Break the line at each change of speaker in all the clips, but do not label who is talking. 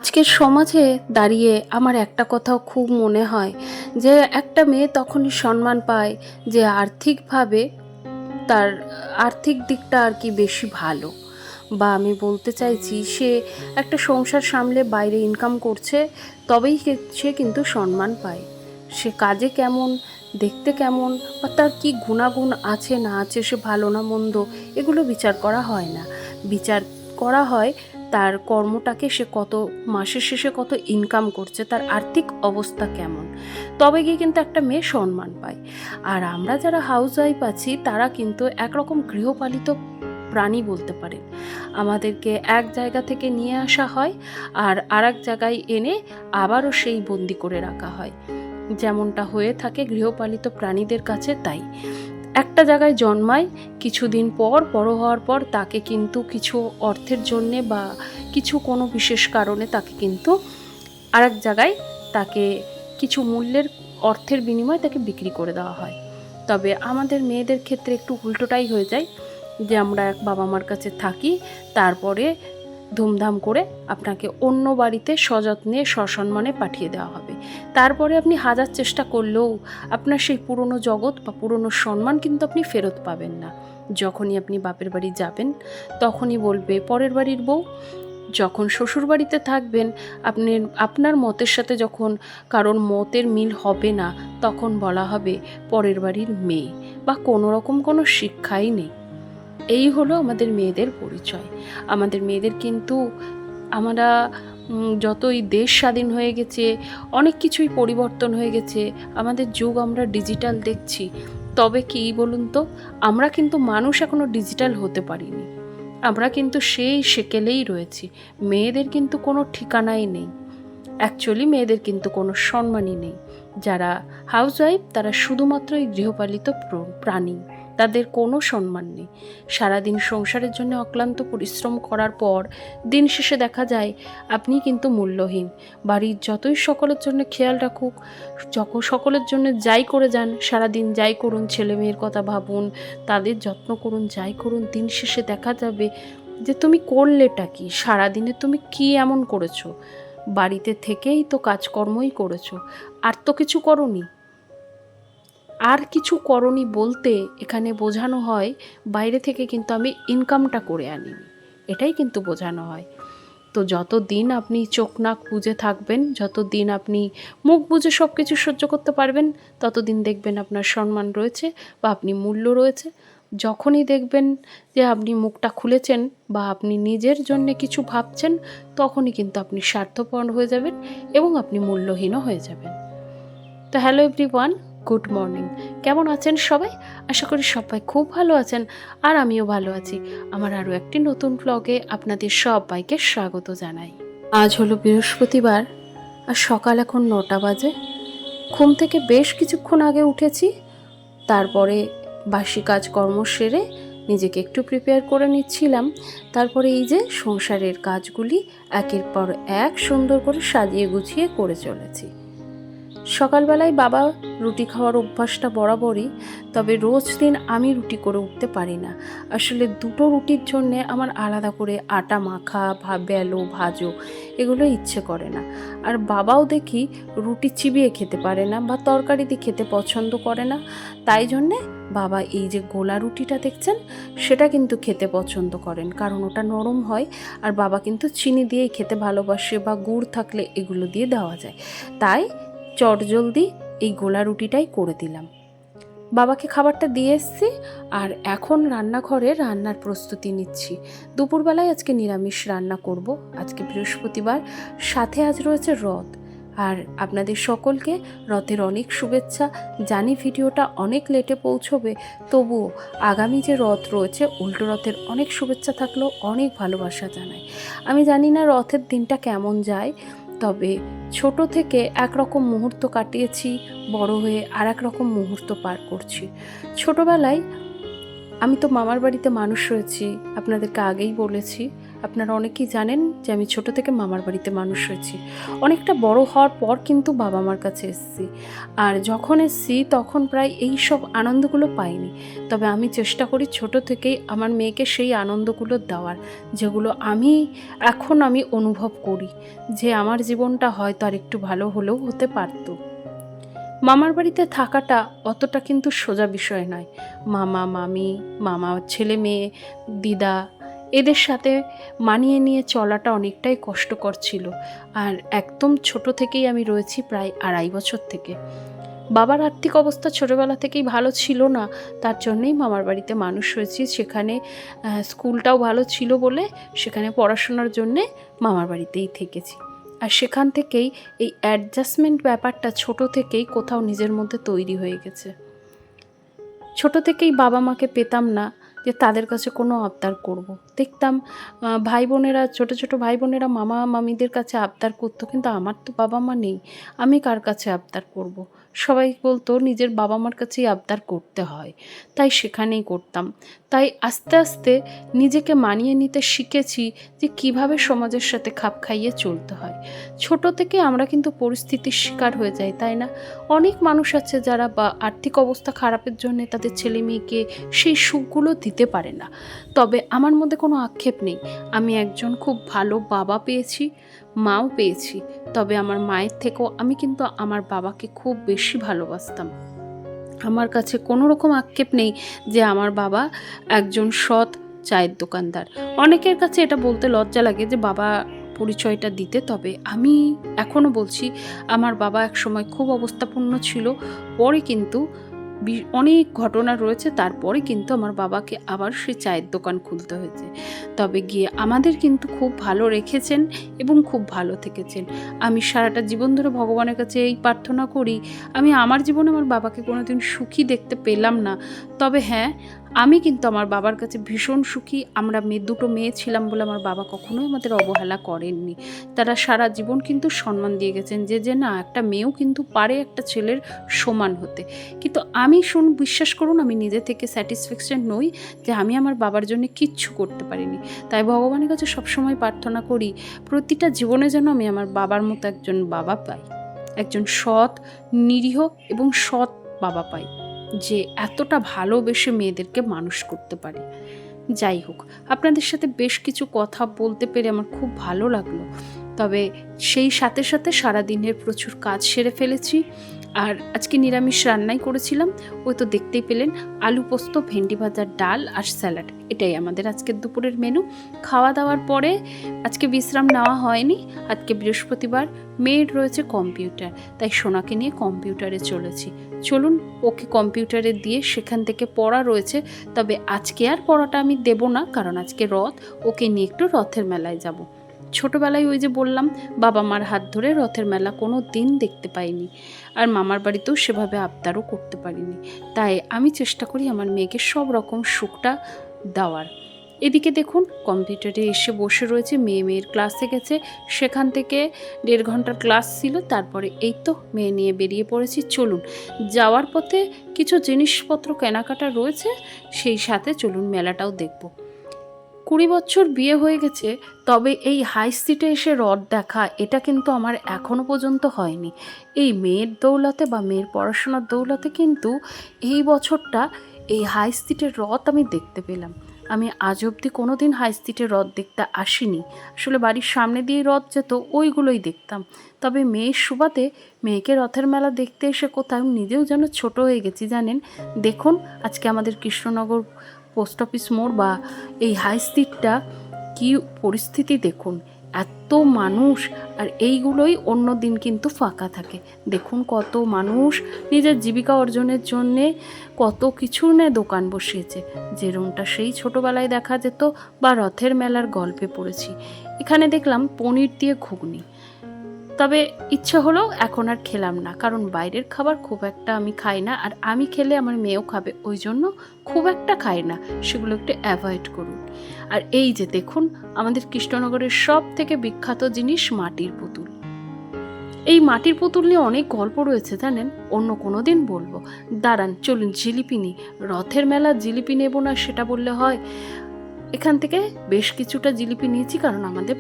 আজকের সমাজে দাঁড়িয়ে আমার একটা কথাও খুব মনে হয় যে একটা মেয়ে তখনই সম্মান পায় যে আর্থিকভাবে তার আর্থিক দিকটা আর কি বেশি ভালো, বা আমি বলতে চাইছি সে একটা সংসার সামলে বাইরে ইনকাম করছে, তবেই সে কিন্তু সম্মান পায়। সে কাজে কেমন, দেখতে কেমন, বা তার কি গুণাগুণ আছে না আছে, সে ভালো না মন্দ, এগুলো বিচার করা হয় না। বিচার করা হয় তার কর্মটাকে, সে কত মাসের শেষে কত ইনকাম করছে, তার আর্থিক অবস্থা কেমন, তবে গিয়ে কিন্তু একটা মেয়ে সম্মান পায়। আর আমরা যারা হাউস ওয়াইফ আছি তারা কিন্তু একরকম গৃহপালিত প্রাণী বলতে পারেন। আমাদেরকে এক জায়গা থেকে নিয়ে আসা হয় আর আরেক জায়গায় এনে আবারও সেই বন্দি করে রাখা হয়, যেমনটা হয়ে থাকে গৃহপালিত প্রাণীদের কাছে। তাই একটা জায়গায় জন্মায়, কিছুদিন পর বড় হওয়ার পর তাকে কিন্তু কিছু অর্থের জন্যে বা কিছু কোনো বিশেষ কারণে তাকে কিন্তু আরেক জায়গায় তাকে কিছু মূল্যের অর্থের বিনিময়ে তাকে বিক্রি করে দেওয়া হয়। তবে আমাদের মেয়েদের ক্ষেত্রে একটু উল্টোটাই হয়ে যায়, যে আমরা এক বাবা মার কাছে থাকি, তারপরে ধুমধাম করে আপনাকে অন্য বাড়িতে সযত্নে সসম্মানে পাঠিয়ে দেওয়া হবে। তারপরে আপনি হাজার চেষ্টা করলেও আপনার সেই পুরনো জগৎ বা পুরনো সম্মান কিন্তু আপনি ফেরত পাবেন না। যখনই আপনি বাপের বাড়ি যাবেন তখনই বলবে পরের বাড়ির বউ। যখন শ্বশুর বাড়িতে থাকবেন, আপনি আপনার মতের সাথে যখন কারোর মতের মিল হবে না, তখন বলা হবে পরের বাড়ির মেয়ে, বা কোনো রকম কোনো শিক্ষাই নেই। এই হলো আমাদের মেয়েদের পরিচয়। আমাদের মেয়েদের কিন্তু আমরা যতই দেশ স্বাধীন হয়ে গেছে, অনেক কিছুই পরিবর্তন হয়ে গেছে, আমাদের যুগ আমরা ডিজিটাল দেখছি, তবে কি বলুন তো, আমরা কিন্তু মানুষ এখনো ডিজিটাল হতে পারিনি। আমরা কিন্তু সেই সেকেলেই রয়েছি। মেয়েদের কিন্তু কোনো ঠিকানাই নেই। অ্যাকচুয়ালি মেয়েদের কিন্তু কোনো সম্মানই নেই। যারা হাউসওয়াইফ তারা শুধুমাত্রই গৃহপালিত প্রাণী, তাদের কোনো সম্মান নেই। সারাদিন সংসারের জন্য অক্লান্ত পরিশ্রম করার পর দিন শেষে দেখা যায় আপনি কিন্তু মূল্যহীন। বাড়ির যতই সকলের জন্য খেয়াল রাখুক, যখন সকলের জন্য যাই করে যান, সারাদিন যাই করুন, ছেলে মেয়ের কথা ভাবুন, তাদের যত্ন করুন, যাই করুন, দিন শেষে দেখা যাবে যে তুমি করলেটা কি, সারাদিনে তুমি কি এমন করেছো? বাড়িতে থেকেই তো কাজকর্মই করেছো, আর তো কিছু করোনি। আর কিছু করনি বলতে এখানে বোঝানো হয় বাইরে থেকে কিন্তু আমি ইনকামটা করে আনিনি, এটাই কিন্তু বোঝানো হয়। তো যত দিন আপনি চোখ নাক বুজে থাকবেন, যত দিন আপনি মুখ বুজে সব কিছু সহ্য করতে পারবেন, ততদিন দেখবেন আপনার সম্মান রয়েছে বা আপনি মূল্য রয়েছে। যখনই দেখবেন যে আপনি মুখটা খুলেছেন বা আপনি নিজের জন্য কিছু ভাবছেন, তখনই কিন্তু আপনি স্বার্থপর হয়ে যাবেন এবং আপনি মূল্যহীনও হয়ে যাবেন। তো হ্যালো এভরিওয়ান, গুড মর্নিং। কেমন আছেন সবাই? আশা করি সবাই খুব ভালো আছেন, আর আমিও ভালো আছি। আমার আরও একটি নতুন ব্লগে আপনাদের সবাইকে স্বাগত জানাই। আজ হলো বৃহস্পতিবার, আর সকাল এখন 9টা বাজে। ঘুম থেকে বেশ কিছুক্ষণ আগে উঠেছি, তারপরে বাসি কাজকর্ম সেরে নিজেকে একটু প্রিপেয়ার করে নিচ্ছিলাম। তারপরে এই যে সংসারের কাজগুলি একের পর এক সুন্দর করে সাজিয়ে গুছিয়ে করে চলেছি। সকালবেলায় বাবা রুটি খাওয়ার অভ্যাসটা বরাবরই, তবে রোজ দিন আমি রুটি করে উঠতে পারি না। আসলে দুটো রুটির জন্যে আমার আলাদা করে আটা মাখা, বেলো, ভাজো, এগুলো ইচ্ছে করে না। আর বাবাও দেখি রুটি চিবিয়ে খেতে পারে না বা তরকারি দিয়ে খেতে পছন্দ করে না। তাই জন্যে বাবা এই যে গোলা রুটিটা দেখছেন, সেটা কিন্তু খেতে পছন্দ করেন, কারণ ওটা নরম হয়। আর বাবা কিন্তু চিনি দিয়েই খেতে ভালোবাসে, বা গুড় থাকলে এগুলো দিয়ে দেওয়া যায়। তাই চটজলদি এই গোলা রুটিটাই করে দিলাম। বাবাকে খাবারটা দিয়ে এসছি, আর এখন রান্নাঘরে রান্নার প্রস্তুতি নিচ্ছি। দুপুরবেলায় আজকে নিরামিষ রান্না করব। আজকে বৃহস্পতিবার, সাথে আজ রয়েছে রথ। আর আপনাদের সকলকে রথের অনেক শুভেচ্ছা। জানি ভিডিওটা অনেক লেটে পৌঁছবে, তবুও আগামী যে রথ রয়েছে উল্টো রথের অনেক শুভেচ্ছা থাকলেও অনেক ভালোবাসা জানাই। আমি জানি না রথের দিনটা কেমন যায়, তবে ছোট থেকে একরকম মুহূর্ত কাটিয়েছি, বড় হয়ে আর এক রকম মুহূর্ত পার করছি। ছোটবেলায় আমি তো মামার বাড়িতে মানুষ হয়েছি, আপনাদেরকে আগেই বলেছি। আপনারা অনেকেই জানেন যে আমি ছোট থেকে মামার বাড়িতে মানুষ হয়েছি। অনেকটা বড় হওয়ার পর কিন্তু বাবা মার কাছে এসেছি। আর যখন এসেছি তখন প্রায় এই সব আনন্দগুলো পাইনি। তবে আমি চেষ্টা করি ছোট থেকেই আমার মেয়েকে সেই আনন্দগুলো দেওয়ার, যেগুলো এখন আমি অনুভব করি যে আমার জীবনটা হয়তো আর একটু ভালো হলেও হতে পারত। মামার বাড়িতে থাকাটা অতটা কিন্তু সোজা বিষয় নয়। মামা মামি, মামা ছেলে মেয়ে, দিদা, এদের সাথে মানিয়ে নিয়ে চলাটা অনেকটাই কষ্টকর ছিল। আর একদম ছোট থেকেই আমি রয়েছি প্রায় 2.5 বছর থেকে। বাবার আর্থিক অবস্থা ছোটোবেলা থেকেই ভালো ছিল না, তার জন্যেই মামার বাড়িতে মানুষ হয়েছি। সেখানে স্কুলটাও ভালো ছিল বলে সেখানে পড়াশোনার জন্যে মামার বাড়িতেই থেকেছি। আর সেখান থেকেই এই অ্যাডজাস্টমেন্ট ব্যাপারটা ছোট থেকেই কোথাও নিজের মধ্যে তৈরি হয়ে গেছে। ছোট থেকেই বাবা মাকে পেতাম না যে তাদের কাছে কোনো আবদার করব। দেখতাম ভাই বোনেরা, ছোট ছোট ভাই বোনেরা মামা মামিদের কাছে আবদার করতো, কিন্তু আমার তো বাবা মা নেই, আমি কার কাছে আবদার করব। সবাই বলতো নিজের বাবা মার কাছেই আবদার করতে হয়, তাই সেখানেই করতাম। তাই আস্তে আস্তে নিজেকে মানিয়ে নিতে শিখেছি যে কিভাবে সমাজের সাথে খাপ খাইয়ে চলতে হয়। ছোট থেকে আমরা কিন্তু পরিস্থিতির শিকার হয়ে যাই, তাই না? অনেক মানুষ আছে যারা আর্থিক অবস্থা খারাপের জন্য তাদের ছেলে মেয়েকে সেই সুখগুলো দিতে পারে না। তবে আমার মধ্যে কোনো আক্ষেপ নেই। আমি একজন খুব ভালো বাবা পেয়েছি, মাও পেয়েছি। তবে আমার মায়ের থেকেও আমি কিন্তু আমার বাবাকে খুব বেশি ভালোবাসতাম। আমার কাছে কোনো রকম আক্ষেপ নেই যে আমার বাবা একজন সৎ চায়ের দোকানদার। অনেকের কাছে এটা বলতে লজ্জা লাগে যে বাবা পরিচয়টা দিতে, তবে আমি এখনও বলছি আমার বাবা একসময় খুব অবস্থাপূর্ণ ছিল। পরে কিন্তু অনেক ঘটনা রয়েছে, তারপরে কিন্তু আমার বাবাকে আবার সে চায়ের দোকান খুলতে হয়েছে। তবে গিয়ে আমাদের কিন্তু খুব ভালো রেখেছেন এবং খুব ভালো থেকেছেন। আমি সারাটা জীবন ধরে ভগবানের কাছে এই প্রার্থনা করি, আমি আমার জীবনে আমার বাবাকে কোনোদিন সুখী দেখতে পেলাম না। তবে হ্যাঁ, আমি কিন্তু আমার বাবার কাছে ভীষণ সুখী। আমরা দুটো মেয়ে ছিলাম বলে আমার বাবা কখনোই আমাদের অবহেলা করেননি। তারা সারা জীবন কিন্তু সম্মান দিয়ে গেছেন যে না, একটা মেয়েও কিন্তু পারে একটা ছেলের সমান হতে। কিন্তু আমি বিশ্বাস করুন, আমি নিজে থেকে স্যাটিসফ্যাকশন নই যে আমি আমার বাবার জন্য কিচ্ছু করতে পারিনি। তাই ভগবানের কাছে সবসময় প্রার্থনা করি প্রতিটা জীবনে যেন আমি আমার বাবার মতো একজন বাবা পাই, একজন সৎ, নিরীহ এবং সৎ বাবা পাই, যে এতটা ভালোবেসে মেয়েদেরকে মানুষ করতে পারে। যাই হোক, আপনাদের সাথে বেশ কিছু কথা বলতে পেরে আমার খুব ভালো লাগলো। তবে সেই সাথে সাথে সারাদিনের প্রচুর কাজ সেরে ফেলেছি। আর আজকে নিরামিষ রান্নাই করেছিলাম, ওই তো দেখতেই পেলেন, আলু পোস্ত, ভেন্ডি ভাজা, ডাল আর স্যালাড। এটাই আমাদের আজকের দুপুরের মেনু। খাওয়া দাওয়ার পরে আজকে বিশ্রাম নেওয়া হয়নি। আজকে বৃহস্পতিবার, মেয়ের রয়েছে কম্পিউটার, তাই সোনাকে নিয়ে কম্পিউটারে চলেছি। চলুন ওকে কম্পিউটারে দিয়ে সেখান থেকে পড়া রয়েছে। তবে আজকে আর পড়াটা আমি দেব না, কারণ আজকে রথ, ওকে নিয়ে একটু রথের মেলায় যাব। ছোটোবেলায় ওই যে বললাম, বাবা মার হাত ধরে রথের মেলা কোনো দিন দেখতে পাইনি, আর মামার বাড়িতেও সেভাবে আবদারও করতে পারিনি। তাই আমি চেষ্টা করি আমার মেয়েকে সব রকম সুখটা দেওয়ার। এদিকে দেখুন, কম্পিউটারে এসে বসে রয়েছে, মেয়ের ক্লাসে গেছে, সেখান থেকে 1.5 ঘন্টার ক্লাস ছিল। তারপরে এই তো মেয়ে নিয়ে বেরিয়ে পড়েছি। চলুন, যাওয়ার পথে কিছু জিনিসপত্র কেনাকাটা রয়েছে, সেই সাথে চলুন মেলাটাও দেখব। 20 বছর বিয়ে হয়ে গেছে, তবে এই হাই স্ট্রিটে এসে রথ দেখা, এটা কিন্তু আমার এখনও পর্যন্ত হয়নি। এই মেয়ের দৌলতে বা মেয়ের পড়াশোনার দৌলতে কিন্তু এই বছরটা এই হাই স্ট্রিটের রথ আমি দেখতে পেলাম। আমি আজ অবধি কোনো দিন হাই স্ট্রিটের রথ দেখতে আসিনি। আসলে বাড়ির সামনে দিয়ে রথ যেত, ওইগুলোই দেখতাম। তবে মেয়ের সুবাদে মেয়েকে রথের মেলা দেখতে এসে কোথাও নিজেও যেন ছোট হয়ে গেছি, জানেন। দেখুন, আজকে আমাদের কৃষ্ণনগর পোস্ট অফিস মোড় বা এই হাই স্ট্রিটটা কী পরিস্থিতি দেখুন, এত মানুষ। আর এইগুলোই অন্য দিন কিন্তু ফাঁকা থাকে। দেখুন কত মানুষ নিজের জীবিকা অর্জনের জন্যে কত কিছু নিয়ে দোকান বসিয়েছে, যেরকমটা সেই ছোটোবেলায় দেখা যেত বা রথের মেলার গল্পে পড়েছি। এখানে দেখলাম পনির দিয়ে ঘুগনি, তবে ইচ্ছে হলো এখন আর খেলাম না, কারণ বাইরের খাবার খুব একটা আমি খাই না, আর আমি খেলে আমার মেয়েও খাবে, ওই জন্য খুব একটা খাই না, সেগুলো একটু অ্যাভয়েড করুন। আর এই যে দেখুন, আমাদের কৃষ্ণনগরের সব থেকে বিখ্যাত জিনিস মাটির পুতুল। এই মাটির পুতুল নিয়ে অনেক গল্প রয়েছে, জানেন, অন্য কোনো দিন বলবো। দাঁড়ান, চলুন জিলিপি নিই। রথের মেলা জিলিপি নেব না সেটা বললে হয়। এখান থেকে বেশ কিছুটা জিলিপি নিয়েছি, কারণ আমাদের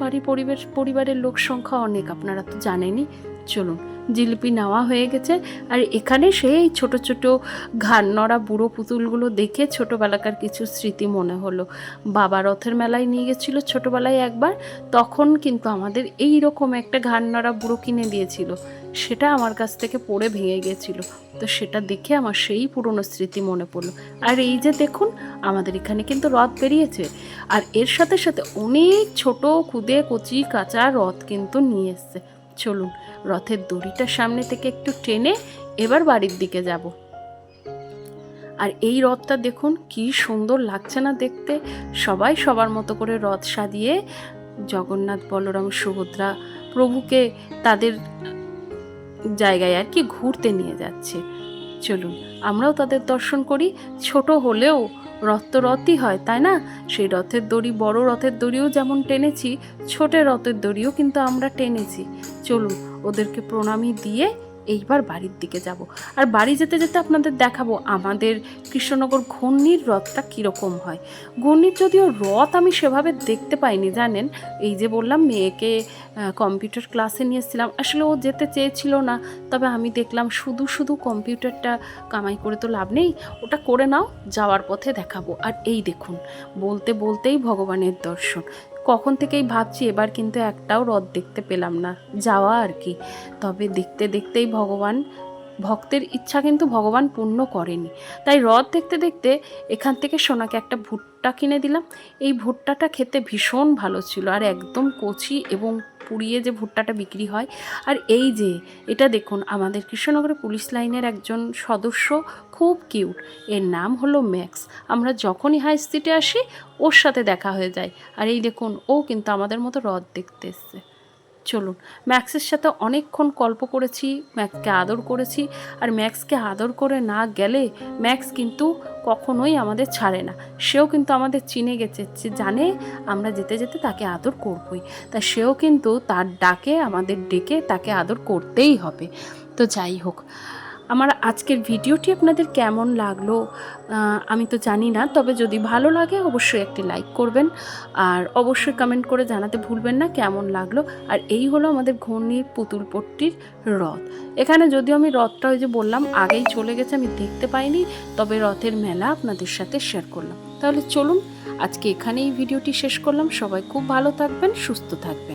পরিবারের লোক সংখ্যা অনেক, আপনারা তো জানেনই। চলুন, জিলিপি নেওয়া হয়ে গেছে। আর এখানে সেই ছোট ছোট ঘাড় নড়া বুড়ো পুতুলগুলো দেখে ছোটোবেলাকার কিছু স্মৃতি মনে হলো। বাবা রথের মেলায় নিয়ে গেছিলো ছোটোবেলায় একবার, তখন কিন্তু আমাদের এই রকম একটা ঘাড় নড়া বুড়ো কিনে দিয়েছিল। সেটা আমার কাছ থেকে পড়ে ভেঙে গেছিলো, তো সেটা দেখে আমার সেই পুরনো স্মৃতি মনে পড়লো। আর এই যে দেখুন, আমাদের এখানে কিন্তু রথ বেরিয়েছে, আর এর সাথে সাথে অনেক ছোট খুদে কচি কাঁচা রথ কিন্তু নিয়ে এসছে। চলুন, রথের দড়িটা সামনে থেকে একটু টেনে এবার বাড়ির দিকে যাব। আর এই রথটা দেখুন কি সুন্দর লাগছে না দেখতে। সবাই সবার মতো করে রথ সাজিয়ে জগন্নাথ, বলরাম, সুভদ্রা প্রভুকে তাদের জায়গায় আর কি ঘুরতে নিয়ে যাচ্ছে। চলুন, আমরাও তাদের দর্শন করি। ছোট হলেও রথ তো রথই হয়, তাই না? সেই রথের দড়ি, বড় রথের দড়িও যেমন টেনেছি, ছোট রথের দড়িও কিন্তু আমরা টেনেছি। চলুন, ওদেরকে প্রণামী দিয়ে এইবার বাড়ির দিকে যাব। আর বাড়ি যেতে যেতে আপনাদের দেখাবো আমাদের কৃষ্ণনগর ঘূর্ণির রথটা কীরকম হয়। ঘূর্ণির যদিও রথ আমি সেভাবে দেখতে পাইনি, জানেন। এই যে বললাম, মেয়েকে কম্পিউটার ক্লাসে নিয়েছিলাম, আসলে ও যেতে চেয়েছিল না, তবে আমি দেখলাম শুধু শুধু কম্পিউটারটা কামাই করে তো লাভ নেই, ওটা করে নাও, যাওয়ার পথে দেখাবো। আর এই দেখুন, বলতে বলতেই ভগবানের দর্শন। কখন থেকেই ভাবছি এবার কিন্তু একটাও রথ দেখতে পেলাম না, যাওয়া আর কি। তবে দেখতে দেখতেই ভক্তের ইচ্ছা কিন্তু ভগবান পূর্ণ করেনি। তাই রথ দেখতে দেখতে এখান থেকে সোনাকে একটা ভুট্টা কিনে দিলাম। এই ভুট্টাটা খেতে ভীষণ ভালো ছিল, আর একদম কচি এবং পুড়িয়ে যে ভুট্টাটা বিক্রি হয়। আর এই যে এটা দেখুন, আমাদের কৃষ্ণনগরের পুলিশ লাইনের একজন সদস্য, খুব কিউট, এর নাম হলো ম্যাক্স। আমরা যখনই হাই স্ট্রিটে আসি ওর সাথে দেখা হয়ে যায়। আর এই দেখুন, ও কিন্তু আমাদের মতো রথ দেখতে এসছে। চলুন, ম্যাক্সের সাথে অনেকক্ষণ গল্প করেছি, ম্যাক্সকে আদর করেছি। আর ম্যাক্সকে আদর করে না গেলে ম্যাক্স কিন্তু কখনোই আমাদের ছাড়ে না। সেও কিন্তু আমাদের চিনে গেছে, যে জানে আমরা যেতে যেতে তাকে আদর করবই। তা সেও কিন্তু তার ডাকে আমাদের ডেকে তাকে আদর করতেই হবে। তো যাই হোক, আমার আজকের ভিডিওটি আপনাদের কেমন লাগলো আমি তো জানি না, তবে যদি ভালো লাগে অবশ্যই একটি লাইক করবেন, আর অবশ্যই কমেন্ট করে জানাতে ভুলবেন না কেমন লাগলো। আর এই হলো আমাদের ঘূর্ণির পুতুলপট্টির রথ। এখানে যদিও আমি রথটা ওই যে বললাম আগেই চলে গেছে, আমি দেখতে পাইনি, তবে রথের মেলা আপনাদের সাথে শেয়ার করলাম। তাহলে চলুন, আজকে এখানেই ভিডিওটি শেষ করলাম। সবাই খুব ভালো থাকবেন, সুস্থ থাকবেন।